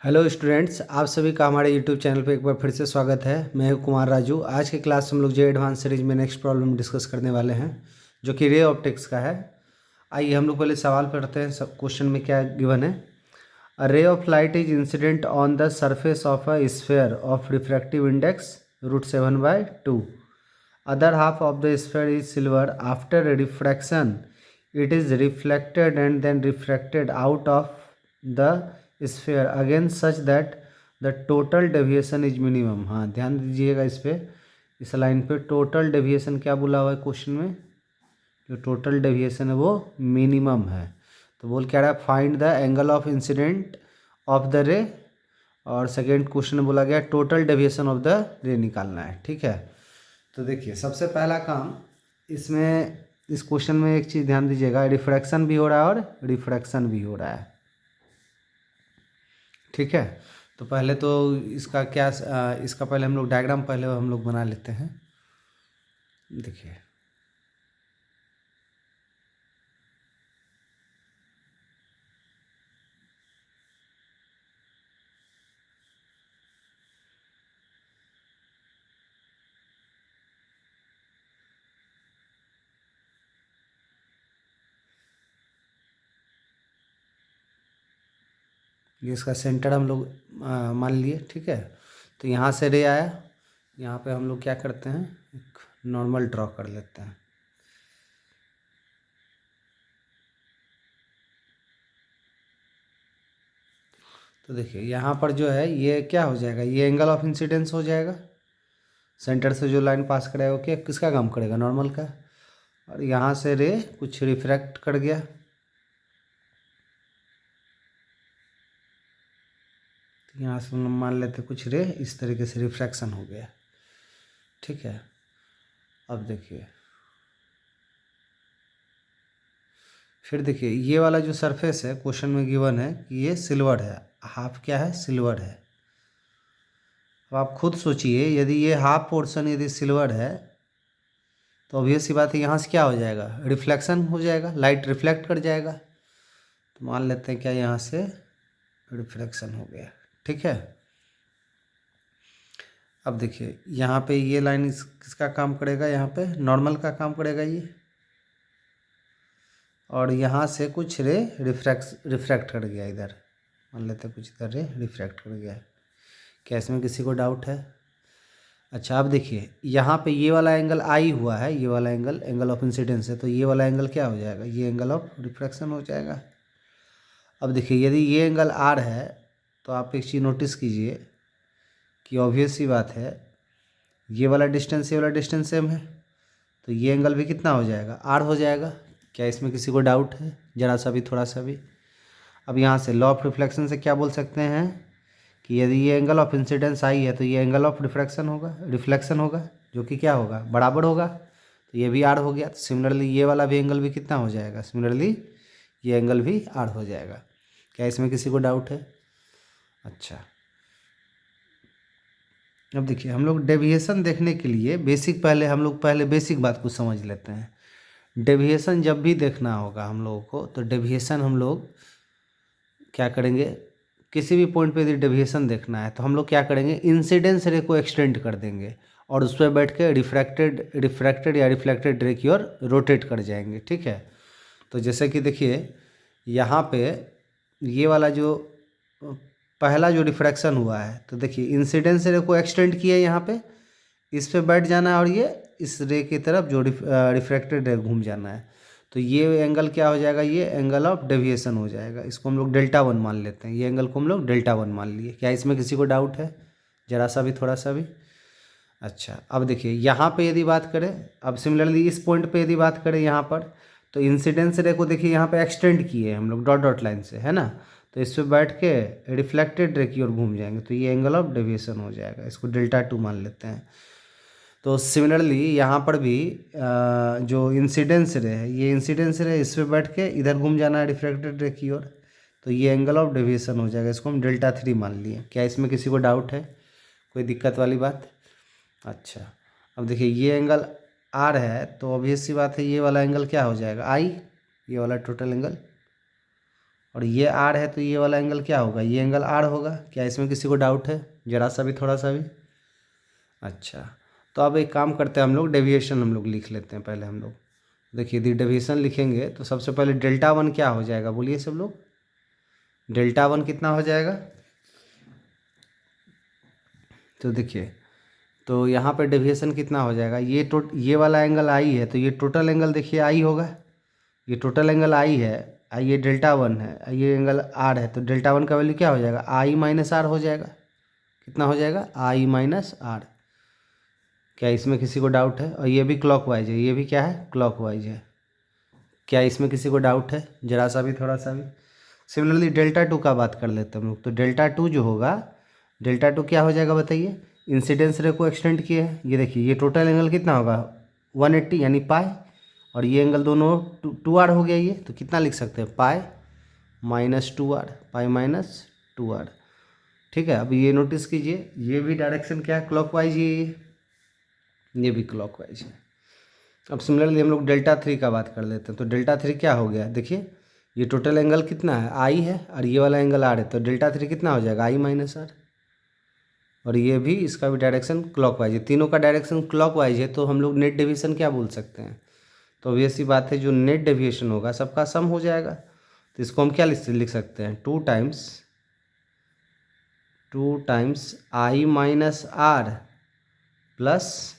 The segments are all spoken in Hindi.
हेलो स्टूडेंट्स, आप सभी का हमारे यूट्यूब चैनल पे एक बार फिर से स्वागत है। मैं हूं कुमार राजू। आज की क्लास हम लोग जे एडवांस सीरीज में नेक्स्ट प्रॉब्लम डिस्कस करने वाले हैं, जो कि रे ऑप्टिक्स का है। आइए हम लोग पहले सवाल पढ़ते हैं। सब क्वेश्चन में क्या गिवन है। A ray of light is incident on the surface of a sphere of refractive index √7/2। Other half of the sphere is silver. After refraction, it is reflected and then refracted out of the sphere again such that the total deviation is minimum। हाँ, ध्यान दीजिएगा इस पे, इस लाइन पे टोटल डेविएशन क्या बोला हुआ है क्वेश्चन में। जो टोटल डेविएशन है वो मिनिमम है। तो बोल क्या रहा है, find the angle of incident of the रे। और सेकेंड क्वेश्चन में बोला गया टोटल डेविएशन ऑफ द रे निकालना है। ठीक है, तो देखिए सबसे पहला काम इसमें, इस क्वेश्चन में एक चीज़ ध्यान दीजिएगा, रिफ्रैक्शन भी हो रहा है और रिफ्रैक्शन भी हो रहा है। ठीक है, तो पहले तो इसका क्या, इसका पहले हम लोग डायग्राम पहले हम लोग बना लेते हैं। देखिए ये इसका सेंटर हम लोग मान लिए। ठीक है, तो यहाँ से रे आया, यहाँ पे हम लोग क्या करते हैं, एक नॉर्मल ड्रॉ कर लेते हैं। तो देखिए यहाँ पर जो है ये क्या हो जाएगा, ये एंगल ऑफ इंसिडेंस हो जाएगा। सेंटर से जो लाइन पास कराएगा वो क्या, किसका काम करेगा, नॉर्मल का। और यहाँ से रे कुछ रिफ्रैक्ट कर गया, तो यहाँ से हम मान लेते कुछ रे इस तरीके से रिफ्रैक्शन हो गया। ठीक है, अब देखिए फिर देखिए ये वाला जो सरफेस है क्वेश्चन में गिवन है कि ये सिल्वर है, हाफ क्या है, सिल्वर है। अब आप खुद सोचिए, यदि ये हाफ पोर्शन यदि सिल्वर है तो ऑब्वियस सी बात है यहाँ से क्या हो जाएगा, रिफ्लेक्शन हो जाएगा, लाइट रिफ्लेक्ट कर जाएगा। तो मान लेते हैं क्या, यहाँ से रिफ्लेक्शन हो गया। ठीक है, अब देखिए यहाँ पे ये लाइन किसका काम करेगा, यहाँ पे नॉर्मल का काम करेगा ये। और यहाँ से कुछ रे रिफ्रैक्ट कर गया इधर, मान लेते कुछ इधर रे रिफ्रैक्ट कर गया है। क्या इसमें किसी को डाउट है? अच्छा, अब देखिए यहाँ पे ये वाला एंगल आई हुआ है, ये वाला एंगल ऑफ इंसिडेंस है, तो ये वाला एंगल क्या हो जाएगा, ये एंगल ऑफ रिफ्रैक्शन हो जाएगा। अब देखिए यदि ये एंगल आर है तो आप एक चीज़ नोटिस कीजिए कि ऑब्वियस सी बात है ये वाला डिस्टेंस ये वाला डिस्टेंस सेम है, तो ये एंगल भी कितना हो जाएगा, आर हो जाएगा। क्या इसमें किसी को डाउट है, ज़रा सा भी, थोड़ा सा भी? अब यहाँ से लॉ ऑफ रिफ्लेक्शन से क्या बोल सकते हैं कि यदि ये एंगल ऑफ इंसिडेंस आई है तो ये एंगल ऑफ रिफ्लेक्शन होगा, जो कि क्या होगा, बराबर होगा। तो ये भी आर हो गया। तो सिमिलरली ये वाला भी एंगल भी कितना हो जाएगा, सिमिलरली ये एंगल भी आर हो जाएगा। क्या इसमें किसी को डाउट है? अच्छा, अब देखिए हम लोग डेविएशन देखने के लिए बेसिक, पहले बेसिक बात को समझ लेते हैं। डेविएशन जब भी देखना होगा हम लोगों को, तो डेविएशन हम लोग क्या करेंगे, किसी भी पॉइंट पे यदि डेविएशन देखना है तो हम लोग क्या करेंगे, इंसिडेंस रे को एक्सटेंड कर देंगे और उस पर बैठ के रिफ्रैक्टेड या रिफ्लेक्टेड रे की ओर रोटेट कर जाएंगे। ठीक है, तो जैसे कि देखिए यहाँ पे ये वाला जो पहला जो रिफ्रैक्शन हुआ है, तो देखिए इंसिडेंस रे को एक्सटेंड किया यहाँ पे, इस पे बैठ जाना है और ये इस रे की तरफ जो रिफ्रैक्टेड रे घूम जाना है। तो ये एंगल क्या हो जाएगा, ये एंगल ऑफ डेविएशन हो जाएगा। इसको हम लोग डेल्टा 1 मान लेते हैं, ये एंगल को हम लोग डेल्टा 1 मान लिए। क्या इसमें किसी को डाउट है, ज़रा सा भी, थोड़ा सा भी? अच्छा, अब देखिए यहाँ पे यदि बात करें, अब सिमिलरली इस पॉइंट पे यदि बात करें यहाँ पर, तो इंसिडेंस रे को देखिए यहाँ पे एक्सटेंड किए हम लोग डॉट डॉट लाइन से, है ना। तो इस पर बैठ के रिफ्लेक्टेड रे की ओर घूम जाएंगे, तो ये एंगल ऑफ डेविएशन हो जाएगा। इसको डेल्टा 2 मान लेते हैं। तो सिमिलरली यहाँ पर भी जो इंसिडेंस रे है, ये इंसिडेंस रे इस पे बैठ के इधर घूम जाना है रिफ्रैक्टेड रे की ओर, तो ये एंगल ऑफ डेविएशन हो जाएगा। इसको हम डेल्टा 3 मान लिए। क्या इसमें किसी को डाउट है, कोई दिक्कत वाली बात? अच्छा, अब देखिए ये एंगल आर है, तो ऑब्वियस सी बात है ये वाला एंगल क्या हो जाएगा, आई, ये वाला टोटल एंगल। और ये आर है तो ये वाला एंगल क्या होगा, ये एंगल आर होगा। क्या इसमें किसी को डाउट है, ज़रा सा भी, थोड़ा सा भी? अच्छा, तो अब एक काम करते हैं, हम लोग डेविएशन हम लोग लिख लेते हैं पहले हम लोग। देखिए यदि डेविएशन लिखेंगे तो सबसे पहले डेल्टा वन क्या हो जाएगा, बोलिए सब लोग। डेल्टा वन कितना हो जाएगा? तो देखिए, तो यहाँ पे डेविएशन कितना हो जाएगा, ये वाला एंगल आई है तो ये टोटल एंगल देखिए आई होगा। ये टोटल एंगल आई है, ये डेल्टा वन है, ये एंगल आर है, तो डेल्टा वन का वैल्यू क्या हो जाएगा, आई माइनस आर हो जाएगा। कितना हो जाएगा, आई माइनस आर। क्या इसमें किसी को डाउट है? और ये भी क्लॉकवाइज है, ये भी क्या है, क्लॉकवाइज है। क्या इसमें किसी को डाउट है, ज़रा सा भी, थोड़ा सा भी? सिमिलरली डेल्टा टू का बात कर लेते हैं हम लोग। तो डेल्टा टू जो होगा, डेल्टा टू क्या हो जाएगा बताइए। इंसिडेंस रे को एक्सटेंड किए हैं, ये देखिए ये टोटल एंगल कितना होगा 180 यानी पाई, और ये एंगल दोनों टू आर हो गया ये, तो कितना लिख सकते हैं, pi minus two r, pi minus two r. ठीक है, अब ये नोटिस कीजिए, ये भी डायरेक्शन क्या है, क्लॉकवाइज, ये भी क्लॉकवाइज है। अब सिमिलरली हम लोग डेल्टा थ्री का बात कर लेते हैं। तो डेल्टा थ्री क्या हो गया, देखिए ये टोटल एंगल कितना है, आई है, और ये वाला एंगल आर है, तो डेल्टा थ्री कितना हो जाएगा, आई माइनस आर। और ये भी, इसका भी डायरेक्शन क्लॉकवाइज है, तीनों का डायरेक्शन क्लॉकवाइज है, तो हम लोग नेट डेविएशन क्या बोल सकते हैं। तो ऑब्वियस सी बात है, जो नेट डेविएशन होगा सबका सम हो जाएगा। तो इसको हम क्या लिख सकते हैं, two times i minus r plus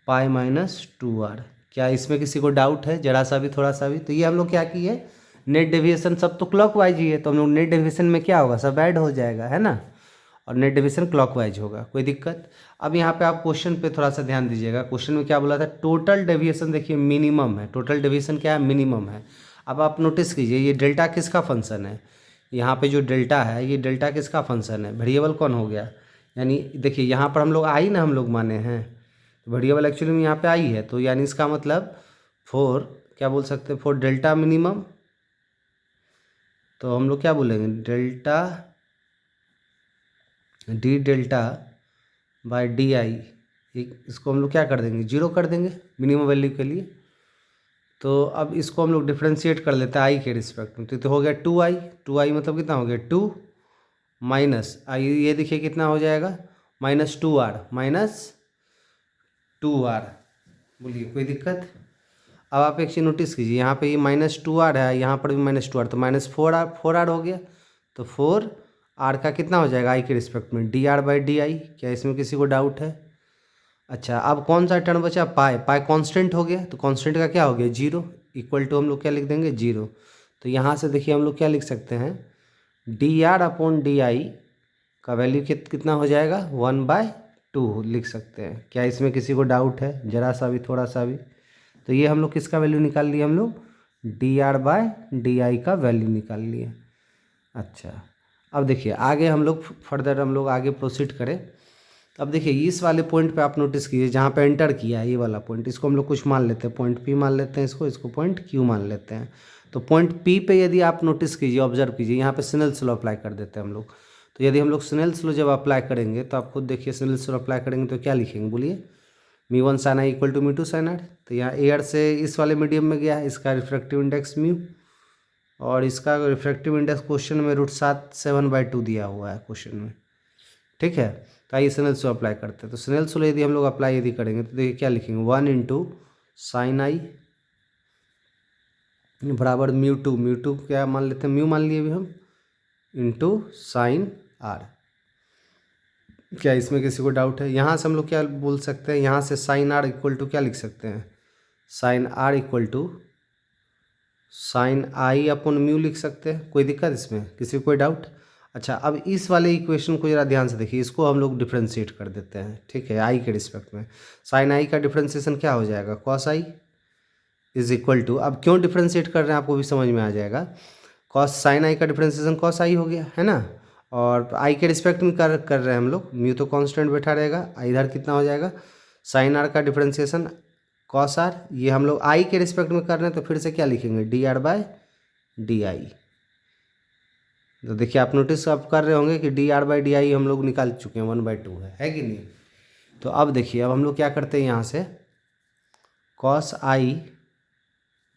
pi minus two r. क्या इसमें किसी को डाउट है, जरा सा भी, थोड़ा सा भी? तो ये हम लोग क्या किए, नेट डेविएशन सब तो क्लॉकवाइज ही है, तो हम लोग नेट डेविएशन में क्या होगा, सब ऐड हो जाएगा, है ना। और नेट डेविएशन क्लॉकवाइज होगा, कोई दिक्कत? अब यहाँ पे आप क्वेश्चन पे थोड़ा सा ध्यान दीजिएगा। क्वेश्चन में क्या बोला था, टोटल डेविएशन देखिए मिनिमम है, टोटल डेविएशन क्या है, मिनिमम है। अब आप नोटिस कीजिए, ये डेल्टा किसका फंक्शन है, यहाँ पे जो डेल्टा है ये डेल्टा किसका फंक्शन है, वेरिएबल कौन हो गया। यानी देखिए यहाँ पर हम लोग आई ना, हम लोग माने हैं, तो वेरिएबल एक्चुअली में यहाँ पे आई है, तो यानी इसका मतलब फॉर, क्या बोल सकते हैं, फॉर डेल्टा मिनिमम, तो हम लोग क्या बोलेंगे, delta D delta by d आई, इसको हम लोग क्या कर देंगे, जीरो कर देंगे मिनिमम वैल्यू के लिए। तो अब इसको हम लोग डिफ्रेंशिएट कर लेते हैं आई के रिस्पेक्ट में, तो हो गया टू आई मतलब कितना हो गया, टू माइनस आई, ये देखिए कितना हो जाएगा, माइनस टू आर। बोलिए कोई दिक्कत? अब आप एक चीज़ नोटिस कीजिए, यहाँ पे ये माइनस टू आर है, यहाँ पर भी माइनस टू आर, तो माइनस फोर आर हो गया। तो फोर आर का कितना हो जाएगा आई के रिस्पेक्ट में, डी आर बाई डी आई। क्या इसमें किसी को डाउट है? अच्छा, अब कौन सा टर्म बचा, पाई, पाई कांस्टेंट हो गया, तो कांस्टेंट का क्या हो गया, जीरो, इक्वल टू हम लोग क्या लिख देंगे, जीरो। तो यहाँ से देखिए हम लोग क्या लिख सकते हैं, D R upon D i का वैल्यू कितना हो जाएगा, 1/2 लिख सकते हैं। क्या इसमें किसी को डाउट है, ज़रा सा भी, थोड़ा सा भी? तो ये हम लोग किसका वैल्यू निकाल लिए, हम लोग d r by d i का वैल्यू निकाल लिए। अच्छा, अब देखिए आगे हम लोग फर्दर हम लोग आगे प्रोसीड करें। अब देखिए इस वाले पॉइंट पे आप नोटिस कीजिए, जहाँ पे एंटर किया है ये वाला पॉइंट, इसको हम लोग कुछ मान लेते हैं, पॉइंट पी मान लेते हैं, इसको पॉइंट क्यू मान लेते हैं। तो पॉइंट पी पे यदि आप नोटिस कीजिए, ऑब्जर्व कीजिए, यहाँ पे स्नेल्स लॉ अप्लाई कर देते हैं हम लोग। तो यदि हम लोग स्नेल्स लॉ जब अप्लाई करेंगे, तो आप खुद देखिए स्नेल्स लॉ अप्लाई करेंगे तो क्या लिखेंगे, बोलिए, mu one sine i equal to mu two sine r. तो यहाँ एयर से इस वाले मीडियम में गया है, इसका रिफ्रैक्टिव इंडेक्स म्यू, और इसका रिफ्रैक्टिव इंडेक्स क्वेश्चन में √7/2 दिया हुआ है क्वेश्चन में। ठीक है, तो आइए स्नेल्स लॉ अप्लाई करते हैं। तो स्नेल्स लॉ यदि हम लोग अप्लाई यदि करेंगे तो देखिए क्या लिखेंगे, 1 इंटू साइन आई बराबर म्यू टू क्या मान लेते हैं, म्यू मान लिए अभी हम, इंटू साइन आर। क्या इसमें किसी को डाउट है? यहाँ से हम लोग क्या बोल सकते हैं, यहाँ से साइन आर इक्वल टू क्या लिख सकते हैं, sine r equal to sine i upon mu लिख सकते हैं। कोई दिक्कत इसमें, किसी को कोई डाउट? अच्छा, अब इस वाले इक्वेशन को जरा ध्यान से देखिए, इसको हम लोग डिफ्रेंशिएट कर देते हैं। ठीक है, आई के रिस्पेक्ट में साइन आई का डिफ्रेंशिएशन क्या हो जाएगा, cos i is equal to, अब क्यों डिफ्रेंशिएट कर रहे हैं आपको भी समझ में आ जाएगा, कॉस साइन आई का डिफ्रेंशिएशन कॉस आई हो गया, है ना। और आई के रिस्पेक्ट में कर रहे हैं हम लोग, म्यू तो कांस्टेंट बैठा रहेगा, इधर कितना हो जाएगा, साइन आर का डिफ्रेंशिएशन कॉस आर, ये हम लोग आई के रिस्पेक्ट में कर रहे हैं, तो फिर से क्या लिखेंगे, d r by d i. तो देखिए आप नोटिस आप कर रहे होंगे कि d r by d i हम लोग निकाल चुके हैं, 1/2 है कि नहीं। तो अब देखिए, अब हम लोग क्या करते हैं, यहाँ से कॉस आई,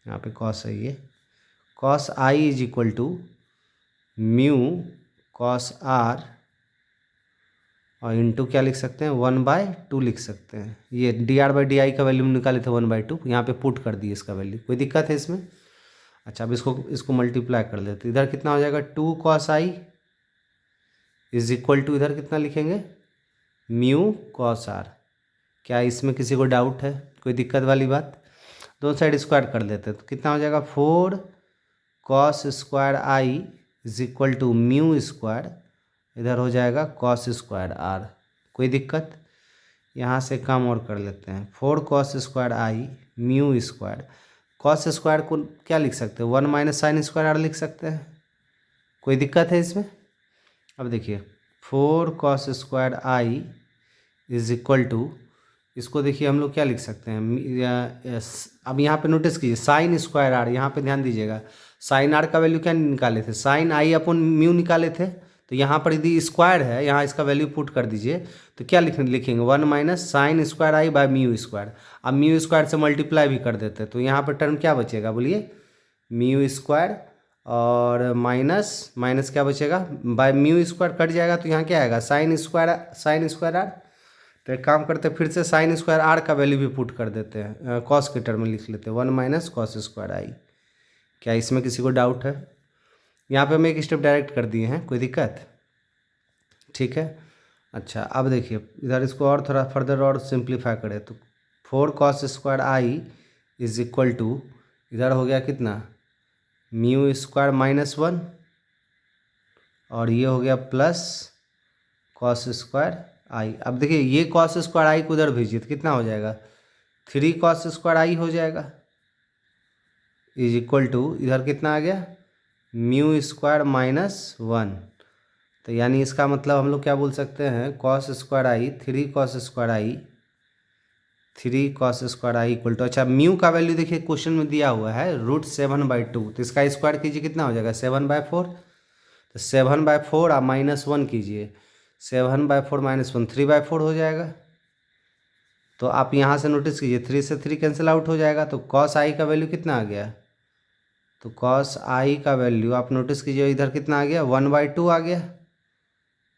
यहाँ पे कॉस है ये, cos i is equal to mu cos r और इंटू क्या लिख सकते हैं 1/2 लिख सकते हैं। ये dr/di का वैल्यू निकाले थे 1/2, यहाँ पे पुट कर दिए इसका वैल्यू। कोई दिक्कत है इसमें? अच्छा, अब इसको मल्टीप्लाई कर देते, इधर कितना हो जाएगा 2 cos i is equal to इधर कितना लिखेंगे म्यू कॉस आर। क्या इसमें किसी को डाउट है? कोई दिक्कत वाली बात? दोनों साइड स्क्वायर कर देते हैं तो कितना हो जाएगा 4 cos square i is equal to mu square, इधर हो जाएगा cos स्क्वायर आर। कोई दिक्कत? यहाँ से काम और कर लेते हैं 4 cos स्क्वायर आई म्यू स्क्वायर, cos स्क्वायर को क्या लिख सकते हैं 1 माइनस साइन स्क्वायर आर लिख सकते हैं। कोई दिक्कत है इसमें? अब देखिए 4 cos square i is equal to, इसको देखिए हम लोग क्या लिख सकते हैं अब यहाँ पे नोटिस कीजिए साइन स्क्वायर आर, यहाँ पे ध्यान दीजिएगा साइन आर का वैल्यू क्या निकाले थे साइन आई अपॉन म्यू निकाले थे, तो यहाँ पर यदि स्क्वायर है यहाँ इसका वैल्यू पुट कर दीजिए तो क्या लिखेंगे 1 minus sine square I by mu square. अब म्यू स्क्वायर से मल्टीप्लाई भी कर देते हैं तो यहाँ पर टर्म क्या बचेगा बोलिए म्यू स्क्वायर और माइनस क्या बचेगा बाय म्यू स्क्वायर कट जाएगा तो यहाँ क्या आएगा साइन स्क्वायर आर। तो एक काम करते हैं फिर से साइन स्क्वायर आर का वैल्यू भी पुट कर देते हैं, कॉस के टर्म में लिख लेते हैं 1 माइनस कॉस स्क्वायर आई। क्या इसमें किसी को डाउट है? यहाँ पे हम एक स्टेप डायरेक्ट कर दिए हैं, कोई दिक्कत? ठीक है। अच्छा, अब देखिए इधर इसको और थोड़ा फर्दर और सिंप्लीफाई करें तो 4 cos square i is equal to इधर हो गया कितना म्यू स्क्वायर -1 और ये हो गया प्लस cos स्क्वायर आई। अब देखिए ये cos स्क्वायर आई को उधर भेजिए तो कितना हो जाएगा 3 cos स्क्वायर आई हो जाएगा इज इक्वल टू इधर कितना आ गया म्यू स्क्वायर -1। तो यानी इसका मतलब हम लोग क्या बोल सकते हैं cos square i 3 cos square i equal to, अच्छा म्यू का वैल्यू देखिए क्वेश्चन में दिया हुआ है √7/2, तो इसका स्क्वायर कीजिए कितना हो जाएगा 7/4, तो 7/4 आप -1 कीजिए 7/4 -1 3/4 हो जाएगा। तो आप यहाँ से नोटिस कीजिए 3 से 3 कैंसिल आउट हो जाएगा तो cos आई का वैल्यू कितना आ गया, तो cos आई का वैल्यू आप नोटिस कीजिए इधर कितना आ गया 1/2 आ गया।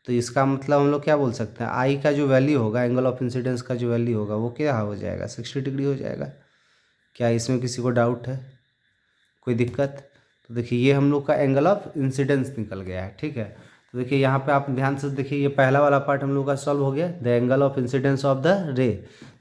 तो इसका मतलब हम लोग क्या बोल सकते हैं आई का जो वैल्यू होगा एंगल ऑफ इंसिडेंस का जो वैल्यू होगा वो क्या हो जाएगा 60 डिग्री हो जाएगा। क्या इसमें किसी को डाउट है? कोई दिक्कत? तो देखिए ये हम लोग का एंगल ऑफ इंसिडेंस निकल गया है, ठीक है। तो देखिए यहाँ पे आप ध्यान से देखिए ये पहला वाला पार्ट हम लोग का सॉल्व हो गया the angle of incidence of the रे।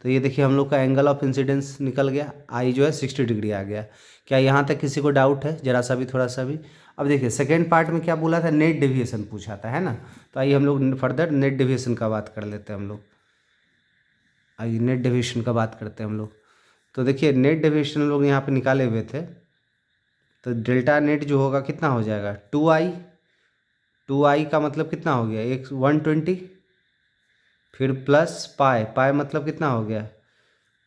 तो ये देखिए हम लोग का एंगल ऑफ इंसिडेंस निकल गया, आई जो है 60 डिग्री आ गया। क्या यहाँ तक किसी को डाउट है जरा सा भी थोड़ा सा भी? अब देखिए सेकेंड पार्ट में क्या बोला था नेट डेविएशन पूछा था है ना, तो आइए हम लोग फर्दर नेट डेविएशन का बात कर लेते हैं हम लोग। आइए नेट डेविएशन का बात करते हैं हम लोग। तो देखिए नेट डेविएशन हम लोग यहाँ पे निकाले हुए थे, तो डेल्टा नेट जो होगा कितना हो जाएगा 2i का मतलब कितना हो गया 120, फिर प्लस पाई मतलब कितना हो गया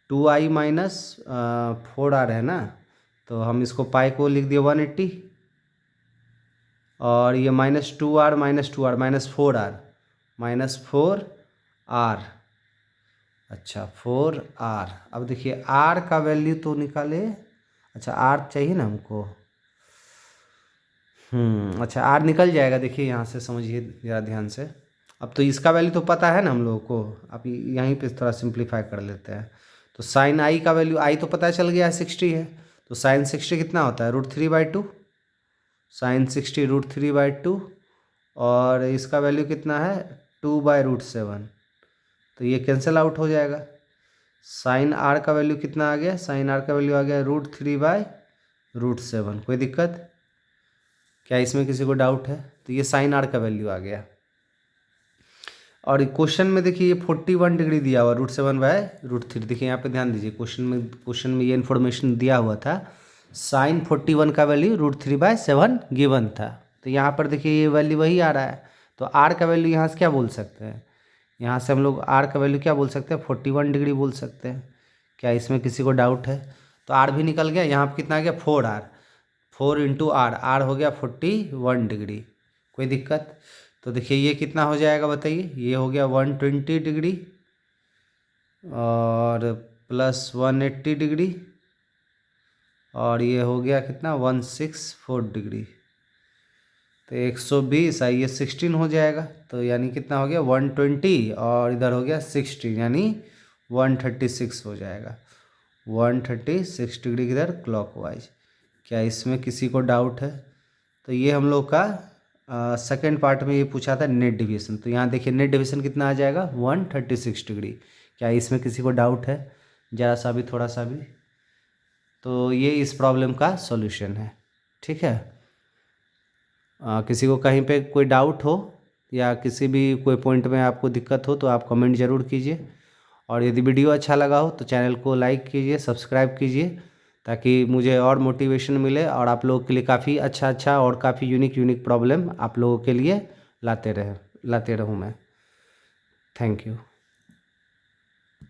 2i माइनस 4r है ना, तो हम इसको पाई को लिख दिए 180 और ये -2r -4r अच्छा 4r। अब देखिए r का वैल्यू तो निकाले, अच्छा r चाहिए ना हमको, अच्छा r निकल जाएगा। देखिए यहाँ से समझिए ज़रा ध्यान से, अब तो इसका वैल्यू तो पता है ना हम लोगों को, अब यहीं पे थोड़ा सिंप्लीफाई कर लेते हैं। तो साइन आई का वैल्यू आई तो पता चल गया है 60 है, तो साइन 60 कितना होता है √3/2, साइन 60 √3/2 और इसका वैल्यू कितना है 2/√7, तो ये कैंसिल आउट हो जाएगा। साइन आर का वैल्यू कितना आ गया, साइन आर का वैल्यू आ गया √3/√7। कोई दिक्कत? क्या इसमें किसी को डाउट है? तो ये साइन आर का वैल्यू आ गया। और क्वेश्चन में देखिए ये 41 डिग्री दिया हुआ √7/√3। देखिए यहाँ पे ध्यान दीजिए क्वेश्चन में ये इन्फॉर्मेशन दिया हुआ था साइन 41 का वैल्यू √3/7 गिवन था। तो यहाँ पर देखिए ये वैल्यू वही आ रहा है, तो आर का वैल्यू यहाँ से क्या बोल सकते हैं, यहाँ से हम लोग आर का वैल्यू क्या बोल सकते हैं 41 डिग्री बोल सकते हैं। क्या इसमें किसी को डाउट है? तो आर भी निकल गया, यहाँ पर कितना आ गया 4r, 4 × r हो गया 41 डिग्री। कोई दिक्कत? तो देखिए ये कितना हो जाएगा बताइए, ये हो गया 120 डिग्री और प्लस 180 डिग्री और ये हो गया कितना 164 डिग्री। तो 120 आई ये 16 हो जाएगा। तो यानी कितना हो गया 120 और इधर हो गया 16 यानी 136 हो जाएगा। 136 डिग्री किधर क्लॉकवाइज। क्या इसमें किसी को डाउट है? तो ये हम लोग का सेकेंड पार्ट में ये पूछा था नेट डिवीएशन। तो यहाँ देखिए नेट डिवीएशन कितना आ जाएगा 136 डिग्री। क्या इसमें किसी को डाउट है ज़रा सा भी थोड़ा सा भी? तो ये इस प्रॉब्लम का सॉल्यूशन है। ठीक है। किसी को कहीं पे कोई डाउट हो या किसी भी कोई पॉइंट में आपको दिक्कत हो तो आप कमेंट ज़रूर कीजिए। और यदि वीडियो अच्छा लगा हो तो चैनल को लाइक कीजिए, सब्सक्राइब कीजिए, ताकि मुझे और मोटिवेशन मिले और आप लोगों के लिए काफ़ी अच्छा और काफ़ी यूनिक प्रॉब्लम आप लोगों के लिए लाते रहूँ मैं। Thank you.